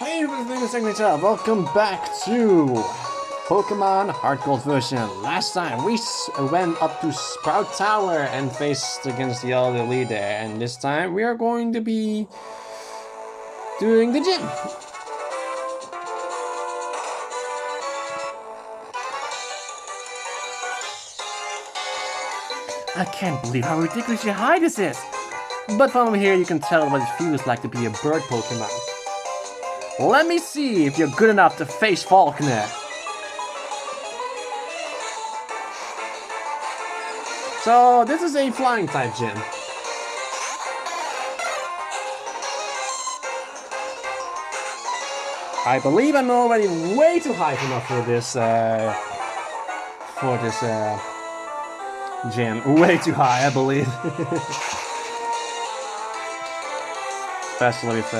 Hey everything, welcome back to Pokemon Heartgold version. Last time we went up to Sprout Tower and faced against the other leader, and this time we are going to be doing the gym. I can't believe how ridiculously high this is. But from over here you can tell what it feels like to be a bird Pokemon. Let me see if you're good enough to face Falconer. So this is a flying type gym. I believe I'm already way too high enough for this gym. Way too high, I believe. Especially with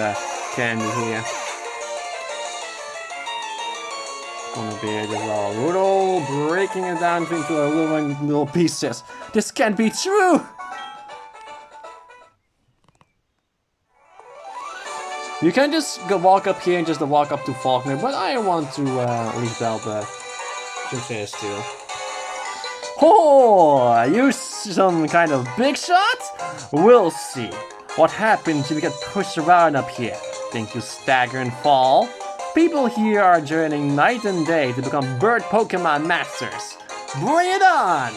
Candy here. Gonna be just a little breaking it down into a little pieces. This can't be true! You can just walk up here and just walk up to Falconer, but I want to leave out the finish too. Oh, you some kind of big shot? We'll see. What happens if you get pushed around up here? Think you stagger and fall? People here are journeying night and day to become bird Pokemon masters. Bring it on!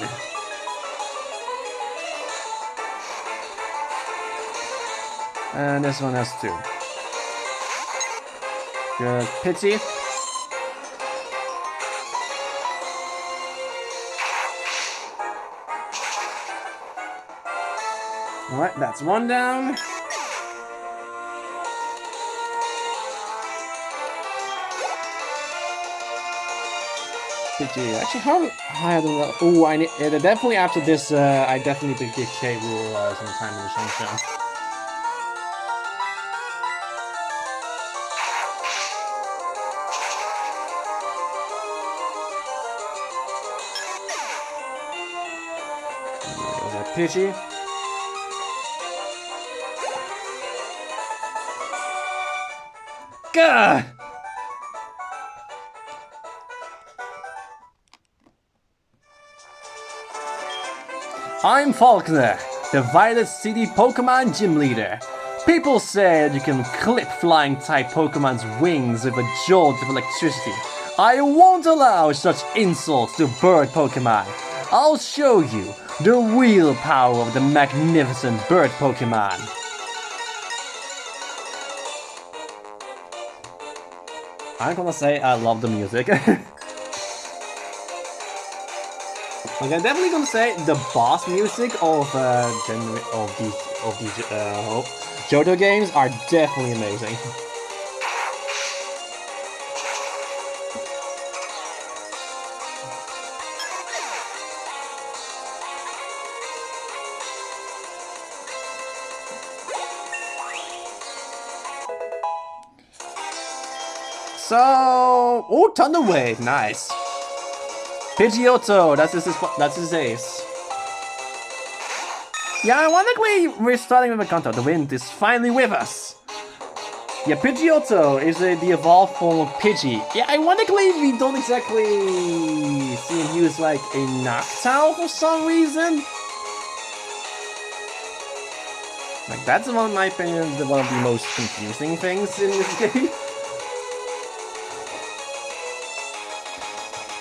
And this one has two. Good Pidgey. Alright, that's one down. Pidgey. Actually, how high do I? Oh, I need definitely after this. I definitely need to get K Rule sometime in the sunshine. There's that Pidgey. Gah! I'm Falconer, the Violet City Pokemon Gym Leader. People say you can clip flying type Pokemon's wings with a jolt of electricity. I won't allow such insults to bird Pokemon. I'll show you the real power of the magnificent bird Pokemon. I'm gonna say I love the music. I'm definitely gonna say the boss music of these Johto games are definitely amazing. So, oh, Thunder Wave, nice. Pidgeotto, that's his ace. Yeah, ironically, we're starting with a counter. The wind is finally with us. Yeah, Pidgeotto is the evolved form of Pidgey. Yeah, ironically, we don't exactly see him use like a Noctowl for some reason. Like, that's in my opinion one of the most confusing things in this game.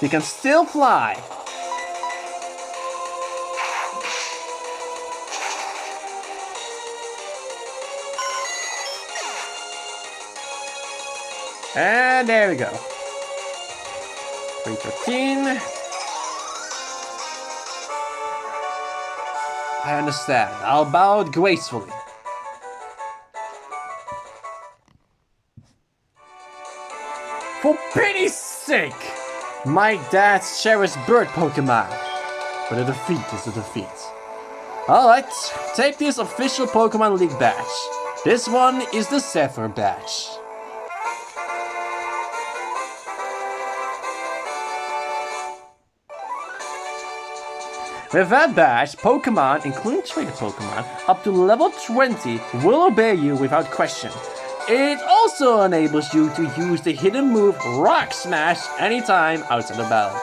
You can still fly. And there we go. 313. I understand. I'll bow gracefully. For pity's sake! My dad's cherished bird Pokemon. But a defeat is a defeat. Alright, take this official Pokemon League badge. This one is the Zephyr badge. With that badge, Pokemon, including traded Pokemon, up to level 20 will obey you without question. It also enables you to use the hidden move Rock Smash anytime outside the battle.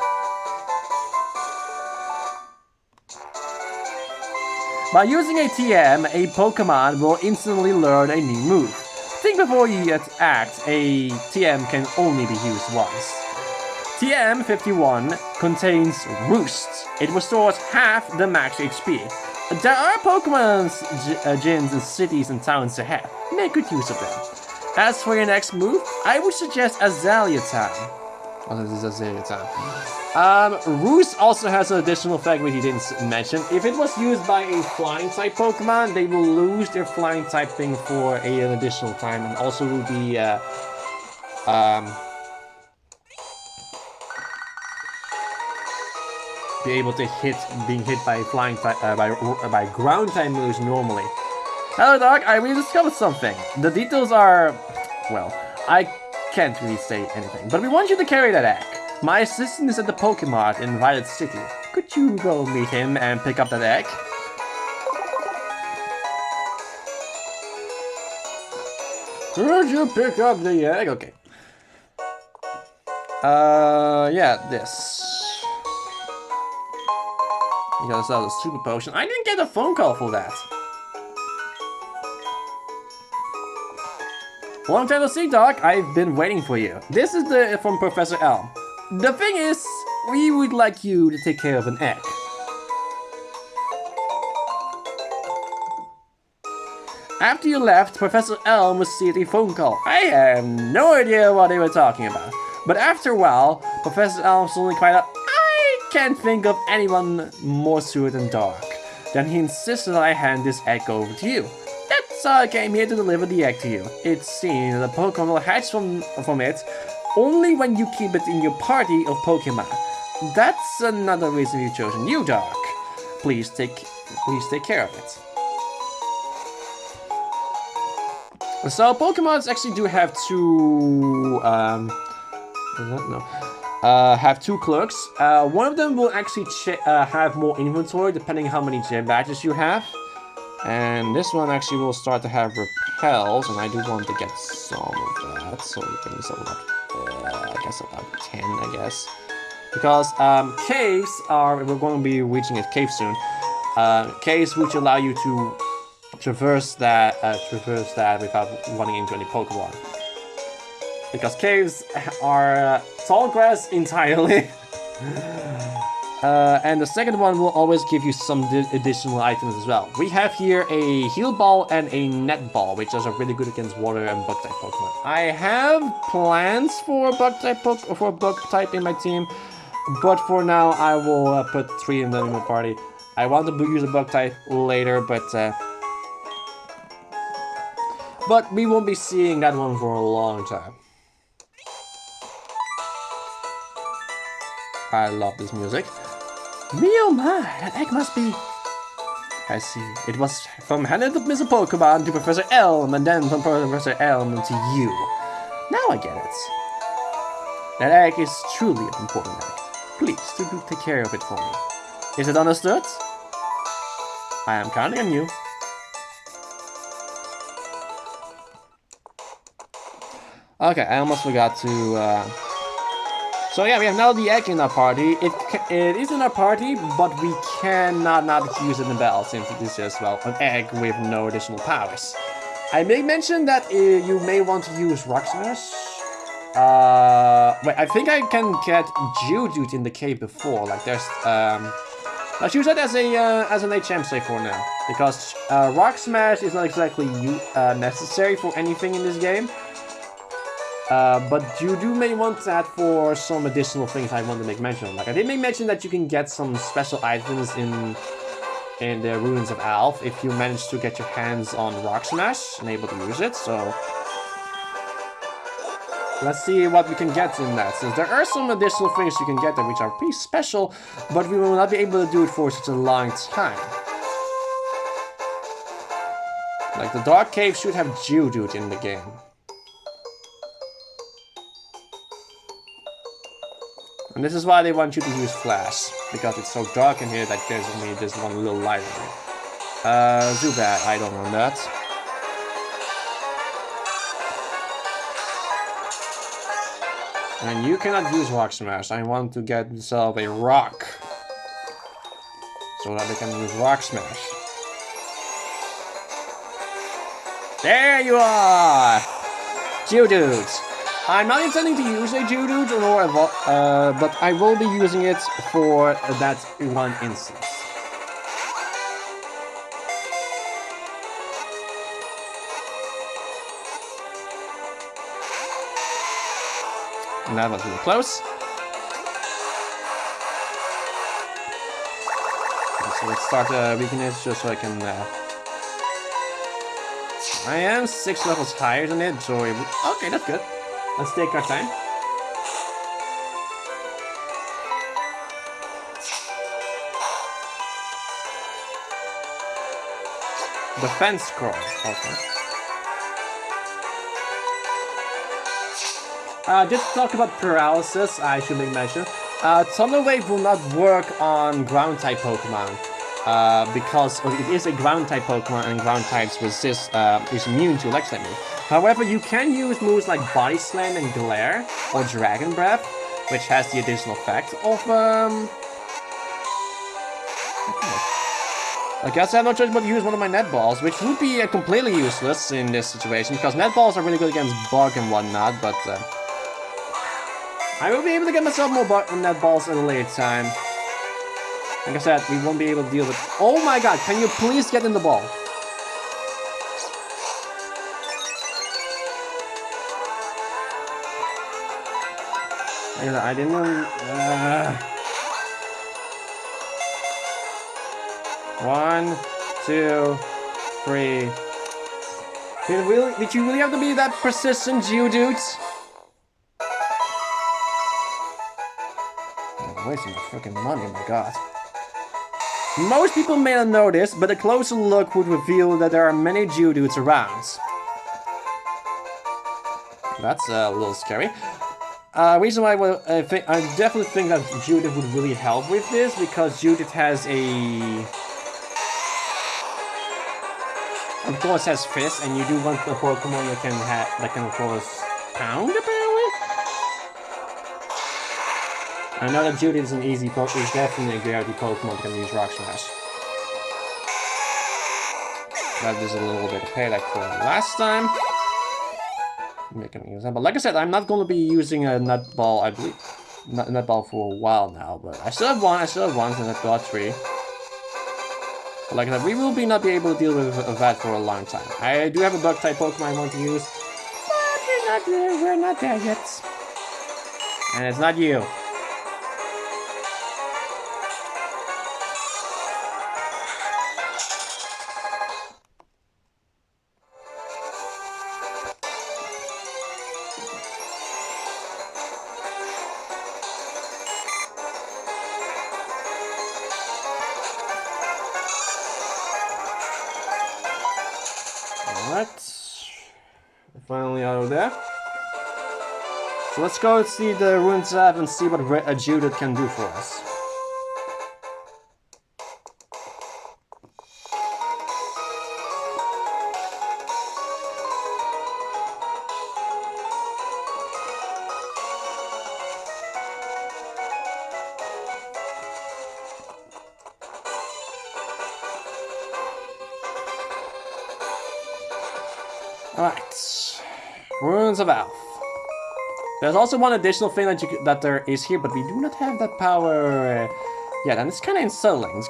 By using a TM, a Pokemon will instantly learn a new move. Think before you act, a TM can only be used once. TM 51 contains Roost. It restores half the max HP. There are Pokemon gyms in cities and towns to have. Make good use of them. As for your next move, I would suggest Azalea Time. Oh, this is Azalea Time. Roost also has an additional effect which he didn't mention. If it was used by a flying type Pokemon, they will lose their flying type thing for an additional time, and also will be able to being hit by flying type by ground type moves normally. Hello, Doc. I really discovered something. The details are, well, I can't really say anything, but we want you to carry that egg. My assistant is at the Pokémon in Violet City. Could you go meet him and pick up that egg? Could you pick up the egg? Okay. Yeah, this. You gotta sell the super potion. I didn't get a phone call for that. Long time no see, Doc. I've been waiting for you. This is from Professor Elm. The thing is, we would like you to take care of an egg. After you left, Professor Elm received a phone call. I have no idea what they were talking about. But after a while, Professor Elm suddenly cried out, I can't think of anyone more suited than Doc. Then he insisted I hand this egg over to you. That's why I came here to deliver the egg to you. It's seen that the Pokemon will hatch from it only when you keep it in your party of Pokemon. That's another reason we've chosen you, Doc. Please take care of it. So Pokemons actually do have two clerks. One of them will actually have more inventory depending on how many gym badges you have. And this one actually will start to have repels, and I do want to get some of that, so we can use about, I guess about 10, I guess. Because caves we're going to be reaching a cave soon. Caves which allow you to traverse that without running into any Pokemon. Because caves are tall grass entirely. And the second one will always give you some additional items as well. We have here a heal ball and a net ball, which are really good against water and bug type Pokemon. I have plans for a bug type in my team, but for now I will put 3 of them in my party. I want to use a bug type later, but we won't be seeing that one for a long time. I love this music. Me oh my, that egg must be... I see. It was from handed to Mr. Pokemon to Professor Elm, and then from Professor Elm to you. Now I get it. That egg is truly an important egg. Please, do take care of it for me. Is it understood? I am counting on you. Okay, I almost forgot to... So yeah, we have now the egg in our party. It is in our party, but we cannot not use it in the battle since it is just, well, an egg with no additional powers. I may mention that you may want to use Rock Smash. Wait, I think I can get Geodude in the cave before. Like there's, let's use that as an HM save for now, because Rock Smash is not exactly necessary for anything in this game. But you may want that for some additional things I want to make mention of. Like I did make mention that you can get some special items in the Ruins of Alph if you manage to get your hands on Rock Smash and able to use it. So let's see what we can get in that, since there are some additional things you can get there which are pretty special, but we will not be able to do it for such a long time. Like the Dark Cave should have Geodude in the game. And this is why they want you to use Flash, because it's so dark in here that there's only this one little light in it. Too bad, I don't want that. And you cannot use Rock Smash. I want to get myself a rock. So that I can use Rock Smash. There you are! Geodude. I'm not intending to use a Geodude, but I will be using it for that one instance. And that was really close. Okay, so let's start the weakness just so I can... I am 6 levels higher than it, so... Okay, that's good. Let's take our time. Defense scroll. Okay. Just talk about paralysis, I should make mention. Thunder Wave will not work on ground type Pokemon. Because it is a ground type Pokemon and ground types resist is immune to electric move. However, you can use moves like Body Slam and Glare or Dragon Breath, which has the additional effect of I guess I have no choice but to use one of my net balls, which would be completely useless in this situation because net balls are really good against bug and whatnot, but I will be able to get myself more net balls at a later time. Like I said, we won't be able to deal with... Oh my god, can you please get in the ball? I didn't... 1, 2, 3... Did you really have to be that persistent, Geodude? I'm wasting my freaking money, oh my god. Most people may not know this, but a closer look would reveal that there are many Geodudes around. That's a little scary. Reason why I definitely think that Geodude would really help with this, because Geodude has a... Of course has Fist, and you do want a Pokemon that can of course pound, apparently? I know that Geodude is an easy Pokemon, is definitely a gravity Pokemon that can use Rock Smash. That is a little bit of payback for last time. Making an example. Like I said, I'm not going to be using a Nut Ball, I believe. Nut Ball for a while now, but I still have one, and I've got 3. But like I said, we will not be able to deal with that for a long time. I do have a Bug type Pokemon I want to use, but we're not there yet. And it's not you. Alright, finally out of there. So let's go see the Ruins Lab and see what a Geodude can do for us. Alright, Ruins of Alph. There's also one additional thing that there is here, but we do not have that power yet, and it's kind of unsettling.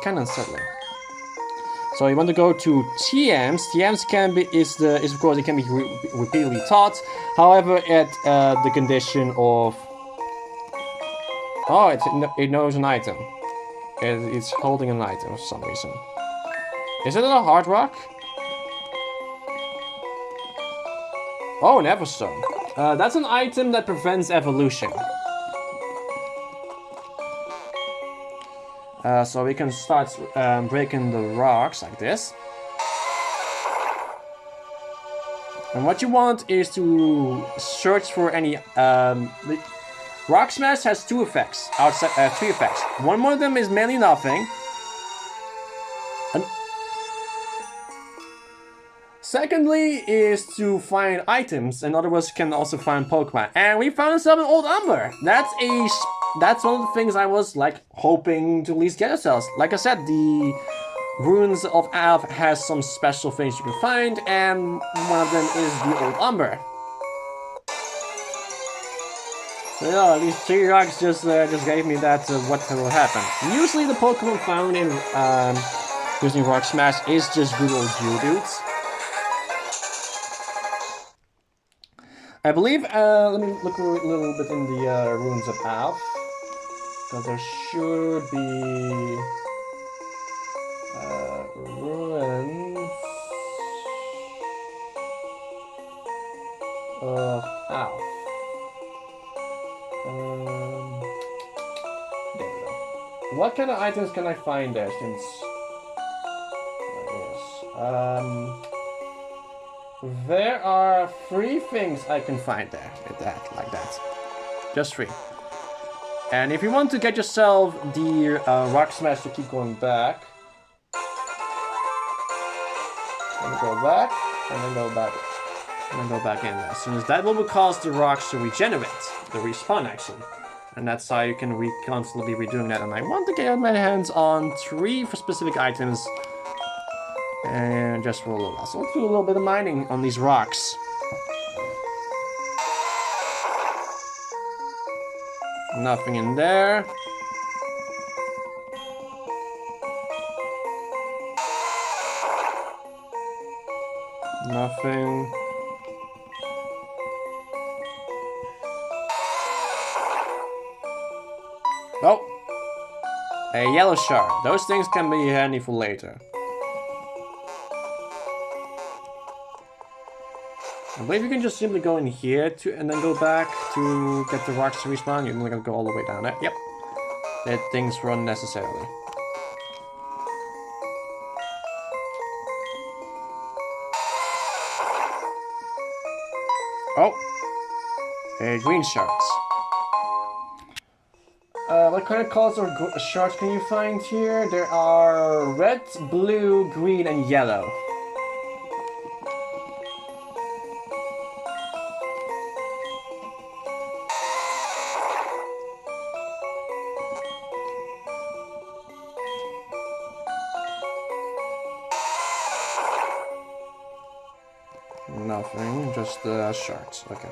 So you want to go to TMs. TMs of course it can be repeatedly taught. However, at the condition of it knows an item. It's holding an item for some reason. Is it a hard rock? Oh, an Everstone. That's an item that prevents evolution. So we can start breaking the rocks like this. And what you want is to search for any... Rock Smash has 2 effects. 3 effects. One of them is mainly nothing. Secondly is to find items, in other words, you can also find Pokemon. And we found ourselves an old Umber. That's one of the things I was like hoping to at least get ourselves. Like I said, the Ruins of Alph has some special things you can find, and one of them is the old Umber. So yeah, these 3 rocks just gave me that what will happen. Usually the Pokemon found in using Rock Smash is just good old Geodudes. I believe, let me look a little bit in the Ruins of Alph, because there should be ruins of Alph. There we go. What kind of items can I find there since... there are 3 things I can find there, like that. Just 3. And if you want to get yourself the Rock Smash to keep going back, go back, and then go back, and then go back in there. As soon as that will cause the rocks to regenerate, the respawn actually. And that's how you can constantly be redoing that. And I want to get my hands on 3 for specific items. And just for a little while. So let's do a little bit of mining on these rocks. Nothing in there. Nothing. Oh! A yellow shard. Those things can be handy for later. I believe you can just simply go in here and then go back to get the rocks to respawn. You're only gonna go all the way down there. Yep. That things run necessarily. Oh! A green shards. What kind of colors of shards can you find here? There are red, blue, green, and yellow. Nothing, just shards. Okay.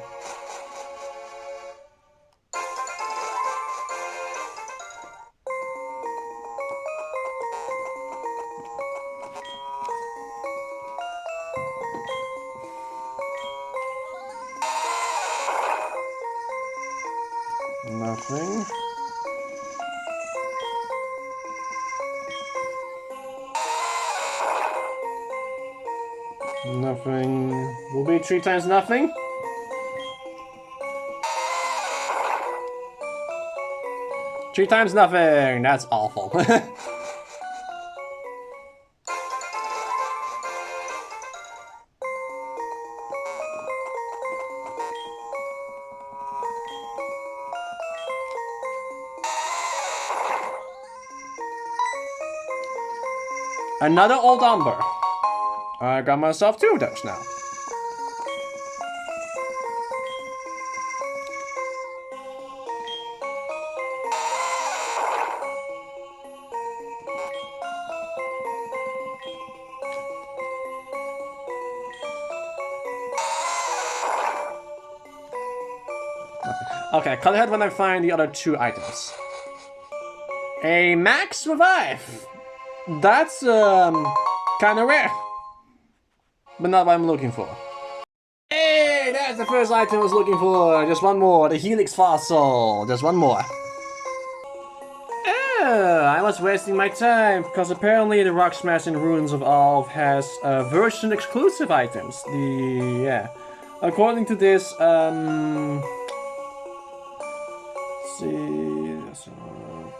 Nothing. Nothing. Will be 3 times nothing. Three times nothing. That's awful. Another old Umber. I got myself 2 of those now. Okay, cut ahead when I find the other 2 items. A max revive. That's kind of rare, but not what I'm looking for. Hey, that's the first item I was looking for. Just one more, the Helix Fossil. Just one more. I was wasting my time because apparently the Rock Smash in Ruins of Alph has version exclusive items. According to this, see,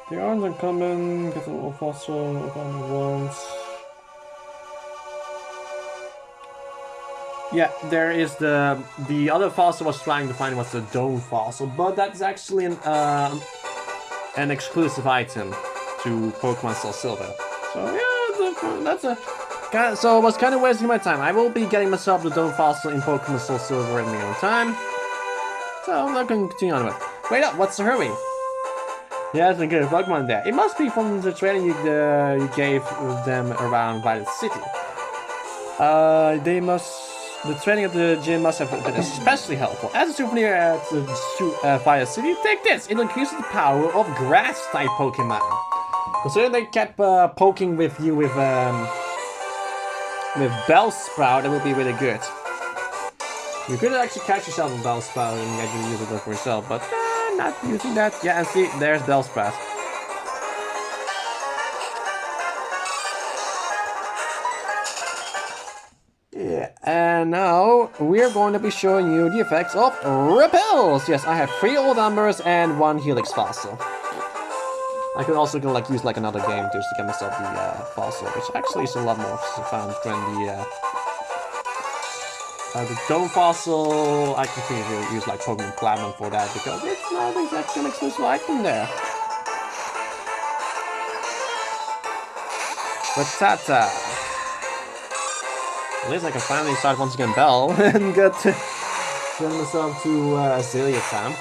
they aren't uncommon. Get an old fossil once. Yeah, there is the other fossil I was trying to find was the Dome Fossil, but that's actually an exclusive item to Pokemon Soul Silver. So yeah, So I was kind of wasting my time. I will be getting myself the Dome Fossil in Pokemon Soul Silver in my own time. So I'm going to continue on with. Wait up, what's the hurry? Yeah, it's been good Pokemon there. It must be from the training you gave them around Violet City. The training at the gym must have been especially helpful. As a souvenir at Violet City, take this. It increases the power of Grass-type Pokemon. Considering they kept poking with you with Bellsprout, it will be really good. You could actually catch yourself with Bellsprout and actually use it for yourself, but not using that. Yeah, and see, there's Bellsprout. Yeah, and now we're going to be showing you the effects of Repels. Yes, I have 3 Old Numbers and 1 Helix Fossil. I could also use like another game just to get myself the Fossil, which actually is a lot more fun than the Dome Fossil. I continue to use like Pokemon Platinum for that because it's not exactly an exclusive item there. Batata. At least I can finally start once again Bell and get myself to Azalea time.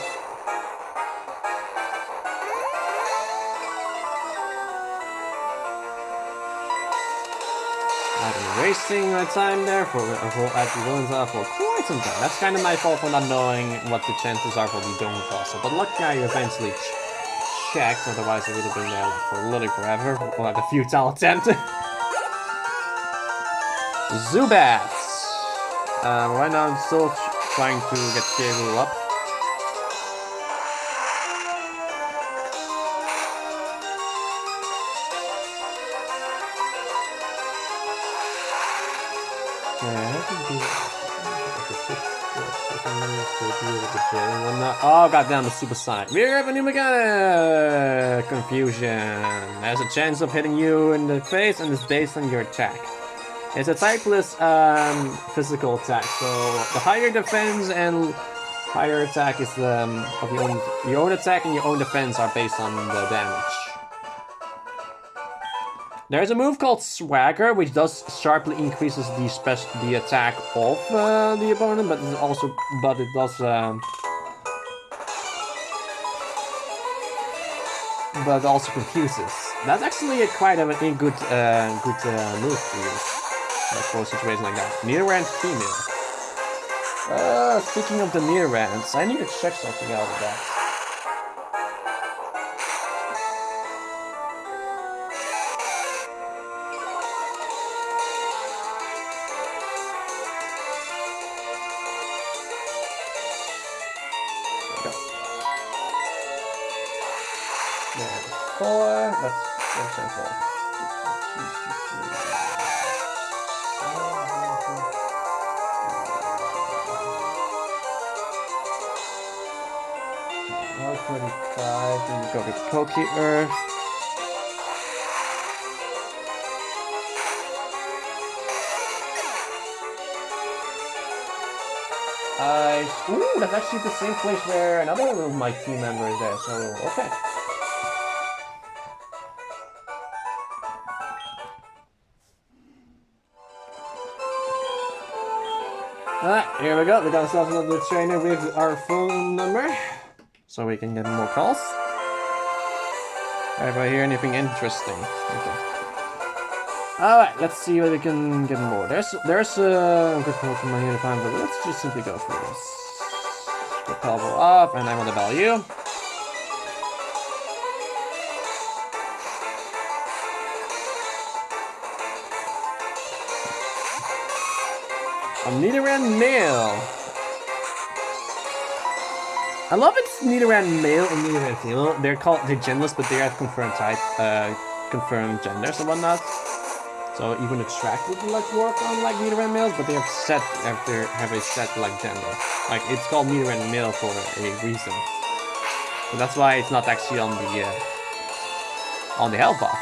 I've been wasting my time there for quite some time. That's kind of my fault for not knowing what the chances are for the Dome Fossil. But luckily I eventually checked, otherwise I would have been there like, for literally forever. We'll have a futile attempt. Zubats! Right now I'm still trying to get Kegel up. Oh goddamn, the Supersonic. We have a new mechanic! Confusion. There's a chance of hitting you in the face and it's based on your attack. It's a typeless physical attack, so the higher defense and higher attack is your own attack and your own defense are based on the damage. There's a move called Swagger, which does sharply increases the attack of the opponent, but it also confuses. That's actually quite a good move to use. Like for a situation like that. Nidoran female. Speaking of the Nidorans, I need to check something out of that. That's simple. Go with Poke Earth. Ooh, that's actually the same place where another of my team member is there, so okay. Alright, here we go. We got ourselves another trainer with our phone number, so we can get more calls. If I hear anything interesting. Okay. Alright, let's see what we can get more. There's a good Pokemon here to find, but let's just simply go for this. Get Pelvo up, and I want to value. A Nidoran male. I love it's Nidoran male and Nidoran female. They're genderless, but they have confirmed type, confirmed genders and whatnot. So even Extract would like work on like Nidoran males, but they have a set like gender. Like it's called Nidoran male for a reason. So that's why it's not actually on the health bar.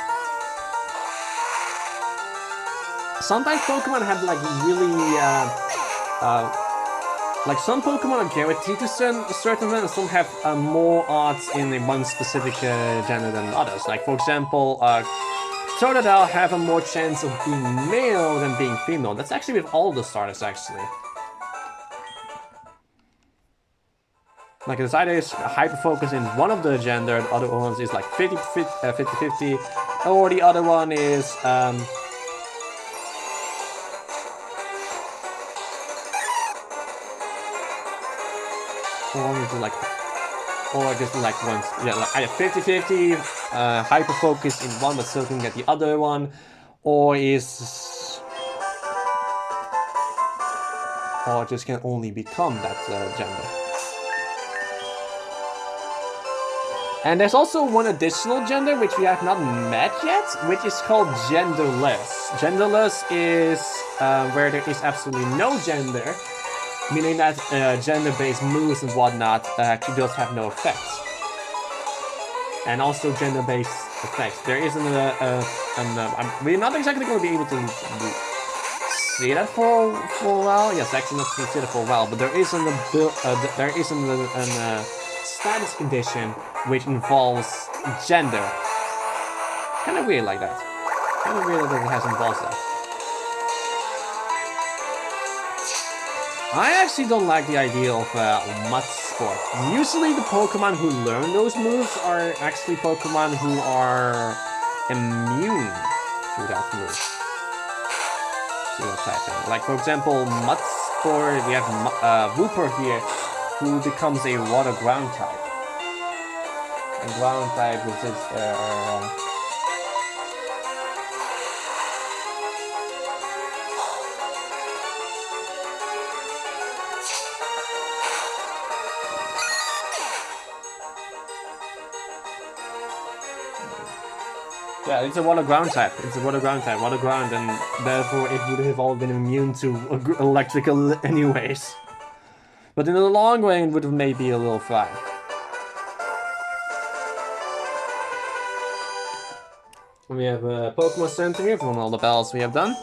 Sometimes Pokemon have like really like some Pokemon are guaranteed to certain and some have more odds in one specific gender than others. Like for example, Totodile have a more chance of being male than being female. That's actually with all the starters, actually. Like, it's either is hyper-focus in one of the gender, the other ones is like 50-50, or the other one is, or just like once, yeah, like either 50-50, hyper-focus in one but still can get the other one, or just can only become that gender. And there's also one additional gender which we have not met yet, which is called genderless. Genderless is where there is absolutely no gender, meaning that gender-based moves and whatnot actually does have no effects. And also gender-based effects. There isn't we're not exactly going to be able to see that for a while. Yes, actually not see that for a while, but there isn't a status condition which involves gender. Kind of weird like that. Kind of weird that it has involved that. I actually don't like the idea of mud sport. Usually the Pokemon who learn those moves are actually Pokemon who are immune to that move. To that type thing. Like, for example, mud sport, we have Wooper here, who becomes a water ground type. And ground type resists yeah, it's a water ground type. It's a water ground type, water ground, and therefore it would have all been immune to electrical anyways. But in the long run, it would have maybe a little fine. We have a Pokemon Center here from all the battles we have done.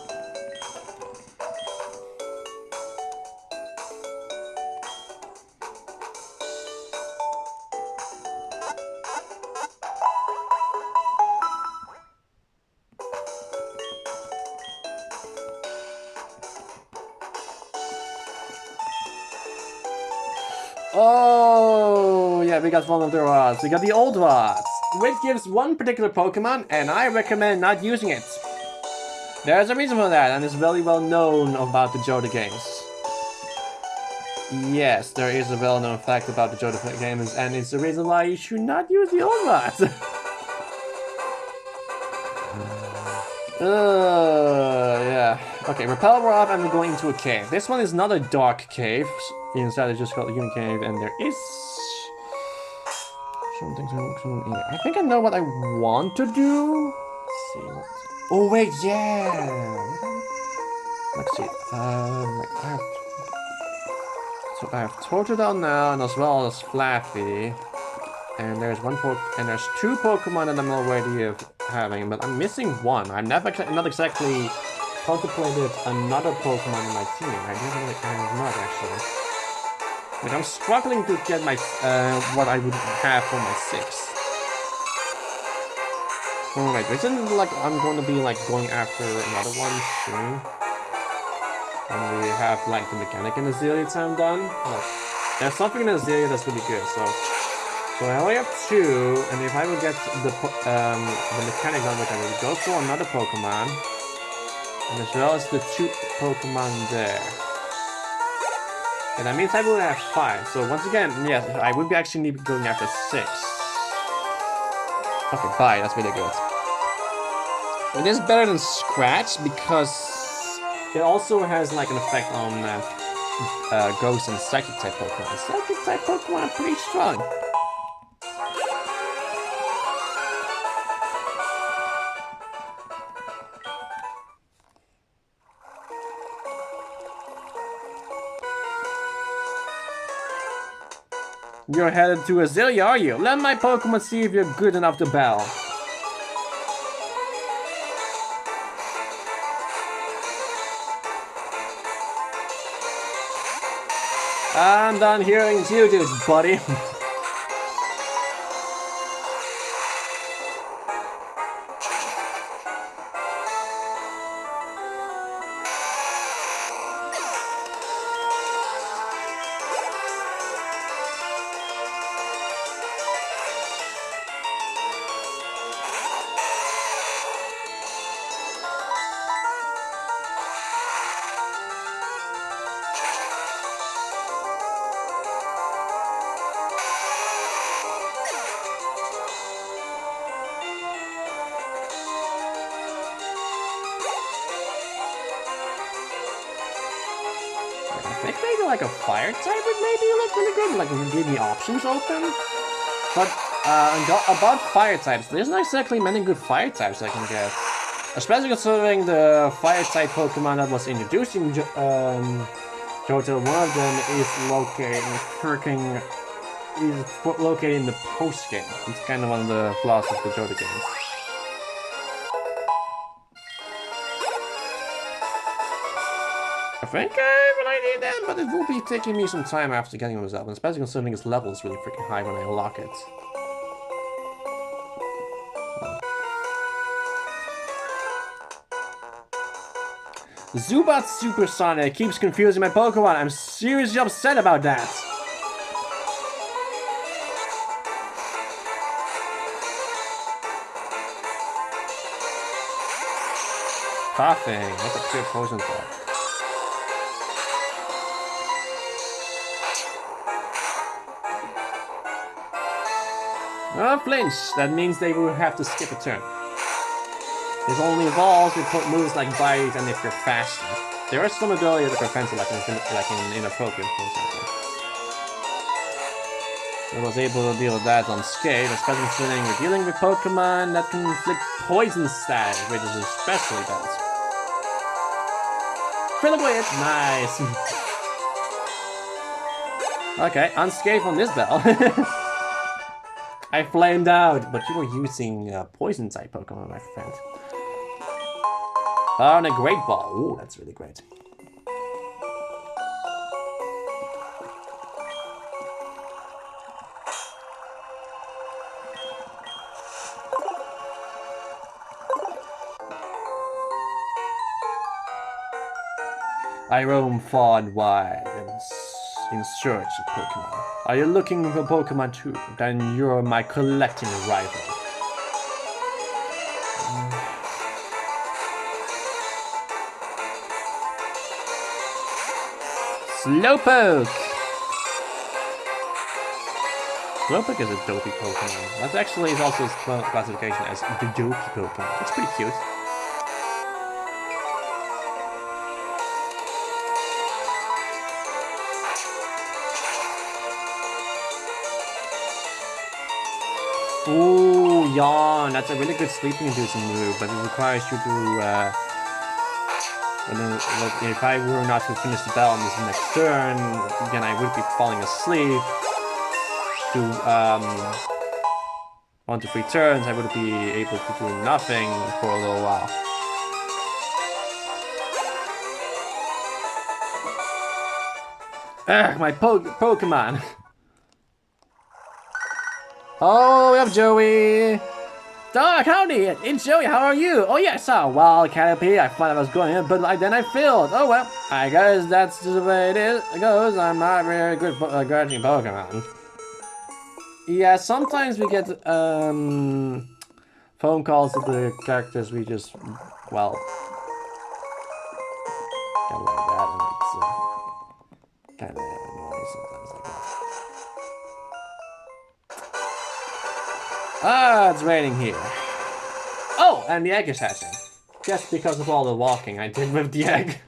Oh, yeah, we got one of the rods. We got the old rods, which gives one particular Pokemon, and I recommend not using it. There's a reason for that, and it's very well known about the Johto games. Yes, there is a well-known fact about the Johto games, and it's the reason why you should not use the old rods. Yeah. Okay, Repel Rob, and we're going into a cave. This one is not a dark cave. Inside it's just called a human cave, and there is something. I think I know what I want to do. Let's see what. Oh wait, yeah. Let's see. So I have Totodile now, and as well as Flaffy. And there's two Pokemon that I'm already having, but I'm missing one. I'm not exactly contemplated another Pokemon in my team. I have not actually. Like, I'm struggling to get my what I would have for my 6. Alright, isn't like I'm going to be like going after another one soon? When we have like the mechanic and Azalea time done. Like, there's something in Azalea that's really good, so I only have 2, and if I would get the mechanic done, I would go for another Pokemon, and as well as the 2 Pokemon there. And that means I will have 5. So once again, yes, I would be actually going after 6. Okay, bye. That's really good. It is better than Scratch because it also has like an effect on Ghost and Psychic type Pokemon. Psychic type Pokemon are pretty strong. You're headed to Azalea, are you? Let my Pokemon see if you're good enough to battle. I'm done hearing Geodudes, buddy. like a fire type would maybe look really good, like it would give me options open. But about fire types, there's not exactly many good fire types I can get. Especially considering the fire type Pokemon that was introduced in Johto. One of them is located in the post game. It's kind of one of the flaws of the Johto games. I think I need them, but it will be taking me some time after getting those up, and especially considering its level is really freaking high when I unlock it. Zubat Supersonic keeps confusing my Pokemon. I'm seriously upset about that. Coughing. That's a pure poison thought. Flinch. That means they will have to skip a turn. It only evolves with moves like Bite and if you're faster. There are some abilities that prevent it, like in Inappropriate, for example. I was able to deal with that on Skate, especially considering we're dealing with Pokemon that can inflict poison status, which is especially bad. Fill away it! Nice! Okay, unscathed on this bell. I flamed out, but you were using poison type Pokemon, my friend. Oh, and a Great Ball. Ooh, that's really great. I roam far and wide in search of Pokemon. Are you looking for Pokemon too? Then you're my collecting rival. Slowpoke! Slowpoke is a dopey Pokemon. That actually is also its classification as the dopey Pokemon. It's pretty cute. Ooh, yawn. That's a really good sleeping inducing move, but it requires you to if I were not to finish the battle on this next turn, again I would be falling asleep. To 1 to 3 turns, I would be able to do nothing for a little while. Ugh, my Pokemon. Oh, we have Joey. Doc, howdy, it's Joey, how are you? Oh yeah, I saw a wild Caterpie, I thought I was going in, but then I failed. Oh well, I guess that's just the way it goes. I'm not very good at catching Pokemon. Yeah, sometimes we get phone calls of the characters we just, well, kind of like that, and it's kind of annoying sometimes like that. Ah, it's raining here. Oh, and the egg is hatching. Just because of all the walking I did with the egg.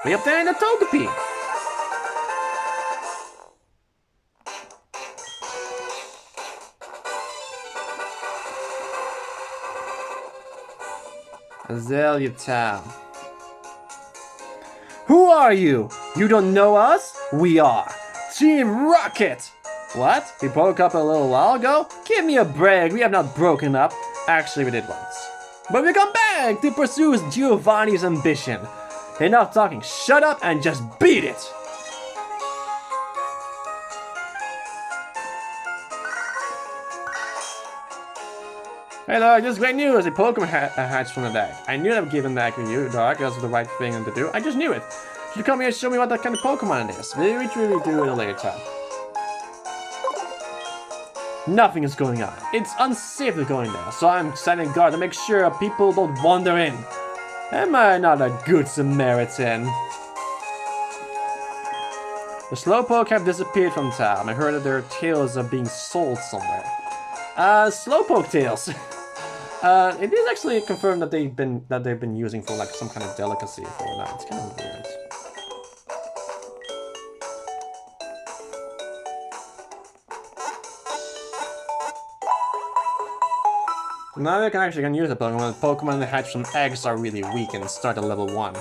We obtained a Togepi! Azalea Town. Who are you? You don't know us? We are Team Rocket! What? We broke up a little while ago? Give me a break, we have not broken up. Actually, we did once. But we come back to pursue Giovanni's ambition. Enough talking, shut up and just beat it! Hey Doc, this is great news! A Pokemon hatched from the deck. I knew I'd given that to you, Doc. That's the right thing to do. I just knew it. You come here and show me what that kind of Pokemon it is. Maybe we truly do it a later time. Nothing is going on. It's unsafe to go in there, so I'm standing guard to make sure people don't wander in. Am I not a good Samaritan? The Slowpoke have disappeared from town. I heard that their tails are being sold somewhere. Slowpoke tails. It is actually confirmed that they've been using for like some kind of delicacy for that. It's kind of weird. Now we can use the Pokemon. Pokemon that hatch from eggs are really weak and start at level 1.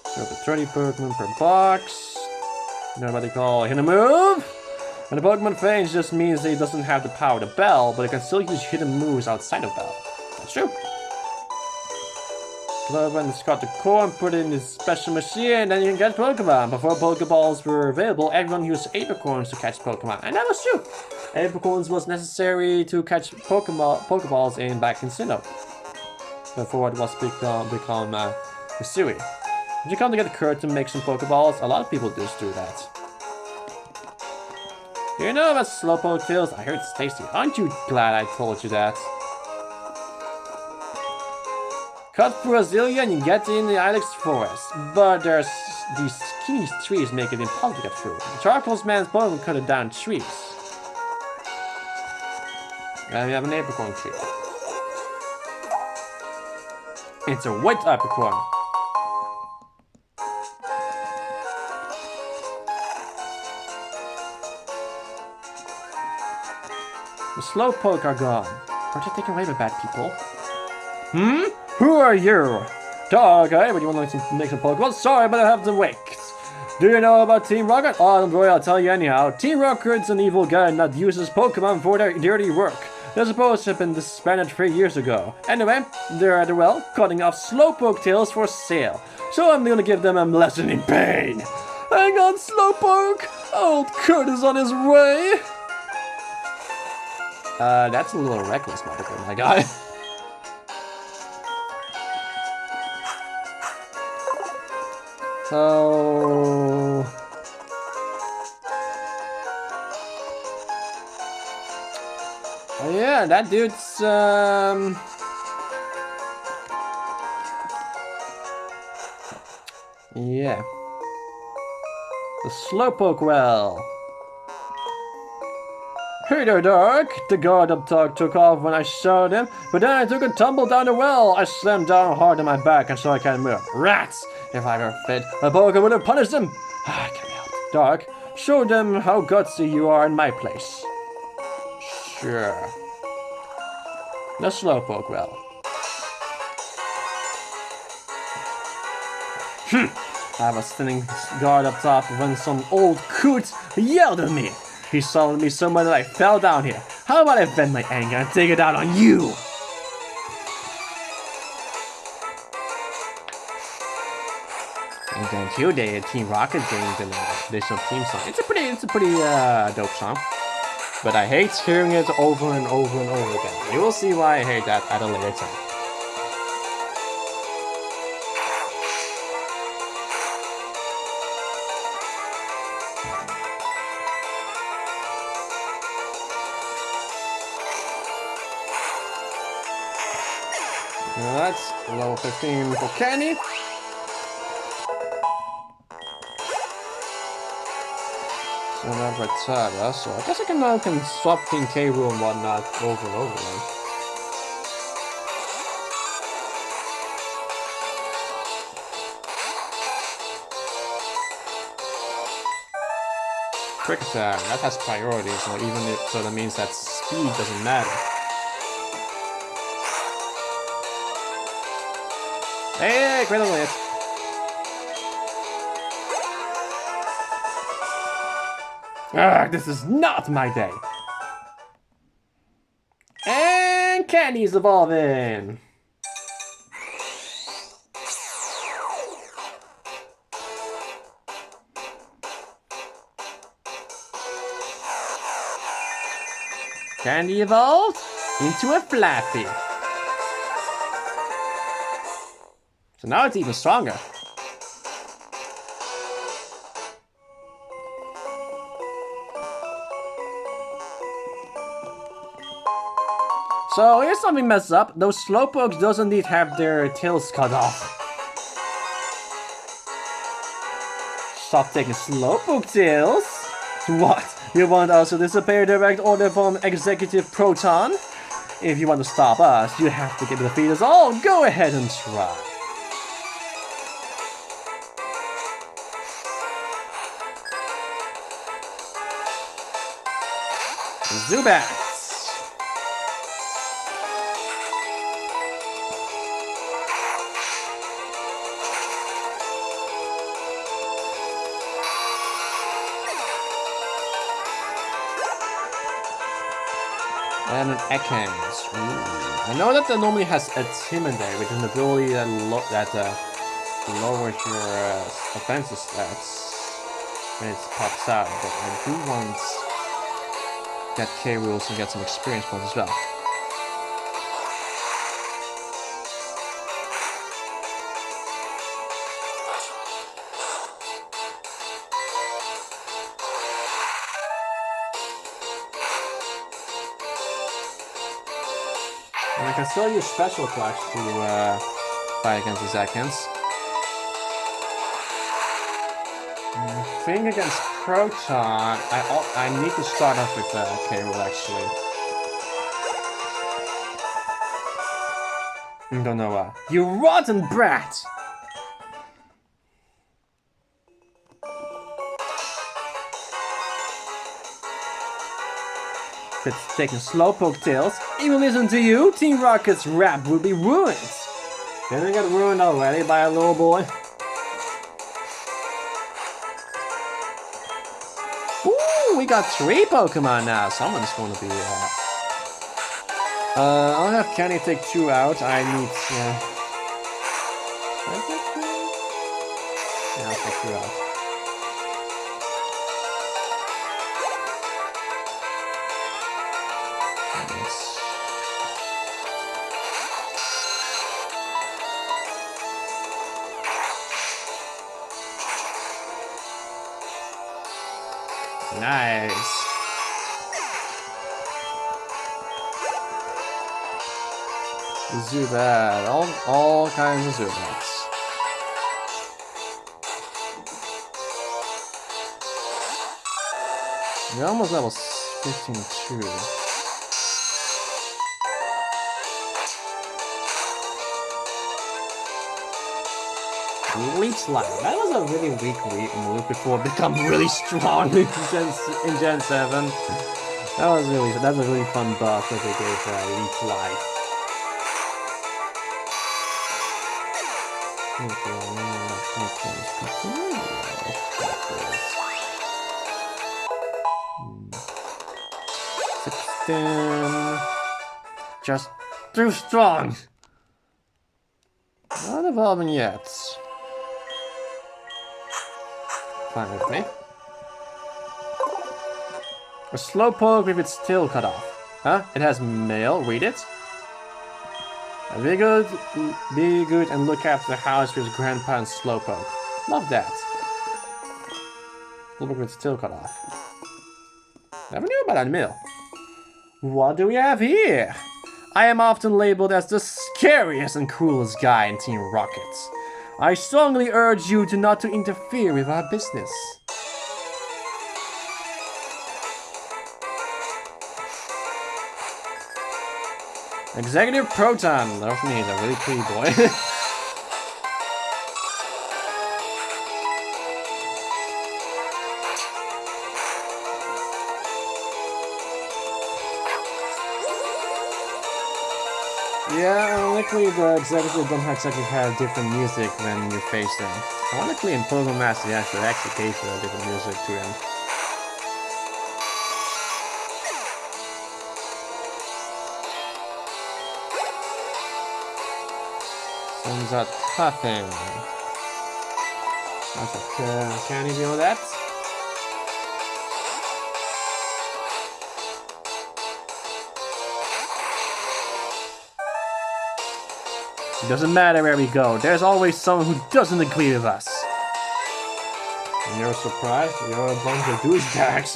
So the 30 Pokemon per box. You know what they call hidden move? And the Pokemon phase just means that it doesn't have the power to Bell, but it can still use hidden moves outside of Bell. That's true. Clover and Scott the core and put it in this special machine, and then you can get Pokemon. Before Pokeballs were available, everyone used apricorns to catch Pokemon, and that was true. Apricorns was necessary to catch Pokeballs back in Sinnoh, before it was become Hisui. Did you come to get Kurt to make some Pokeballs? A lot of people just do that. Do you know about Slowpoke Tails? I heard it's tasty. Aren't you glad I told you that? Cut through Azealia and you get in the Ilex Forest. But there's these skinny trees make it impossible to get through. The Charcoal's man's Pokemon cut down trees. And we have an apricorn tree. It's a white apricorn. The Slowpoke are gone. Aren't you taken away by bad people? Hmm? Who are you? Dog, eh? But you want to make some Pokeballs? Sorry, but I have to wait. Do you know about Team Rocket? Oh, don't worry, I'll tell you anyhow. Team Rocket's an evil guy that uses Pokemon for their dirty work. They're supposed to have been disbanded 3 years ago. Anyway, they're at the well, cutting off Slowpoke tails for sale. So I'm gonna give them a lesson in pain. Hang on, Slowpoke! Old Kurt is on his way! That's a little reckless, my guy. So... oh yeah, that dude's, yeah. The Slowpoke well. Hey there, Dark! The guard up top took off when I shot him, but then I took a tumble down the well. I slammed down hard on my back and so I can't move. Rats! If I were fit, a Pokemon would have punished them. I can't help. Dark, show them how gutsy you are in my place. Sure. The Slowpoke well. I have a stunning guard up top when some old coot yelled at me. He summoned me so much that I fell down here. How about I vent my anger and take it out on you? And then today, Team Rocket gained an additional theme song. It's a pretty dope song. But I hate hearing it over and over and over again. You will see why I hate that at a later time. Now that's level 15 for Kenny. So now for Tara, so I guess I can swap King K. Rool and whatnot over and over again. Quick attack, that has priority, so so that means that speed doesn't matter. Hey, critical hit! Ugh, this is not my day! And Candy's evolving! Candy evolved into a Flaffy. So now it's even stronger. So here's something messed up. Those Slowpokes does indeed have their tails cut off. Stop taking Slowpoke tails? What? You want us to disobey a direct order from Executive Proton? If you want to stop us, you have to defeat us all. Go ahead and try. Zubats! And an Ekans. I know that normally has Intimidate, which is an ability that lowers your offensive stats when it pops out, but I do want get K rules and get some experience points as well. And I can still use special attacks to fight against the Zekans. I think against Proton, I need to start off with K roll actually. I don't know why. You rotten brat! If it's taking Slowpoke Tails, he will listen to you. Team Rocket's rap will be ruined. Didn't it get ruined already by a little boy? Ooh, we got 3 Pokemon now. Someone's going to be I'll have Kenny take 2 out. I need yeah, I'll take 2 out. Nice. Zubat, all kinds of Zubats. We're almost level 15 too. Leech Light. That was a really weak move before it become really strong in Gen 7. That's a really fun buff that they gave Leech Light. Just too strong. Not evolving yet. Fine with me. A Slowpoke with its tail cut off. Huh? It has mail. Read it. Be good and look after the house with Grandpa and Slowpoke. Love that. Slowpoke with its tail cut off. Never knew about that mail. What do we have here? I am often labeled as the scariest and coolest guy in Team Rocket. I strongly urge you not to interfere with our business. Executive Proton. Love me, he's a really pretty boy. Yeah, luckily the executives don't exactly have different music when you face them. Ironically in Pokemon Master, they actually gave different music to them. Sounds are puffing. That's okay. Can you deal with that? It doesn't matter where we go, there's always someone who doesn't agree with us. And you're surprised? You're a bunch of douchebags.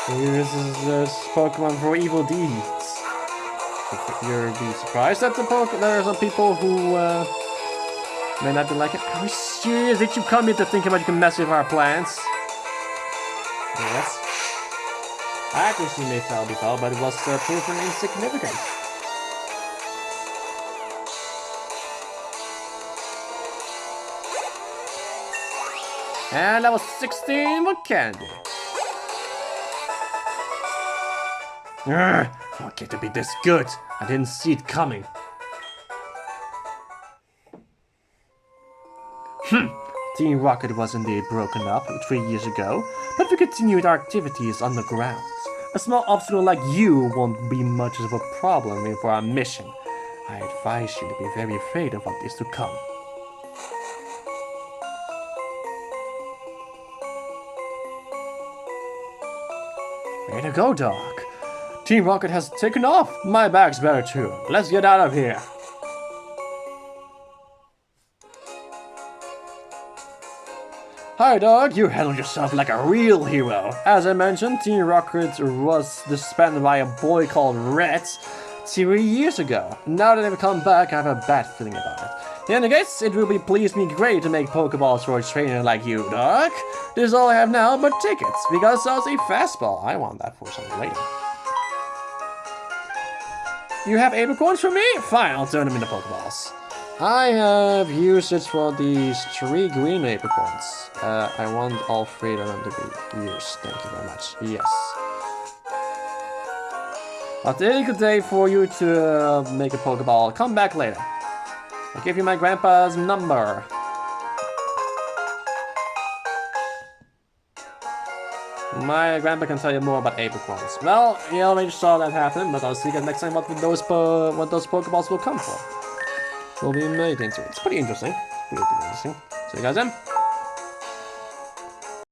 This is Pokemon for evil deeds. You'll be surprised that there are some people who may not be like it. Are you serious? Did you come here to think about you can mess with our plans? Yes. Accuracy may be fell, but it was proven insignificant. And that was 16 for Candy. For it to be this good, I didn't see it coming. Team Rocket was indeed broken up 3 years ago, but we continued our activities underground. A small obstacle like you won't be much of a problem for our mission. I advise you to be very afraid of what is to come. Way to go, Doc. Team Rocket has taken off. My bag's better too. Let's get out of here. Hi, Doc. You handled yourself like a real hero. As I mentioned, Team Rocket was disbanded by a boy called Red 3 years ago. Now that they've come back, I have a bad feeling about it. In any case, it will be please me great to make Pokeballs for a trainer like you, Doc. This is all I have now but tickets, because I was a fastball. I want that for something later. You have apricorns for me? Fine, I'll turn them into Pokeballs. I have usage for these 3 green apricorns. I want all 3 of them to be used. Thank you very much. Yes. I'll take a day for you to make a Pokeball. Come back later. I'll give you my grandpa's number. My grandpa can tell you more about apricorns. Well, you already saw that happen, but I'll see you next time what those Pokeballs will come from. Will be made into. It's pretty interesting. See you guys then.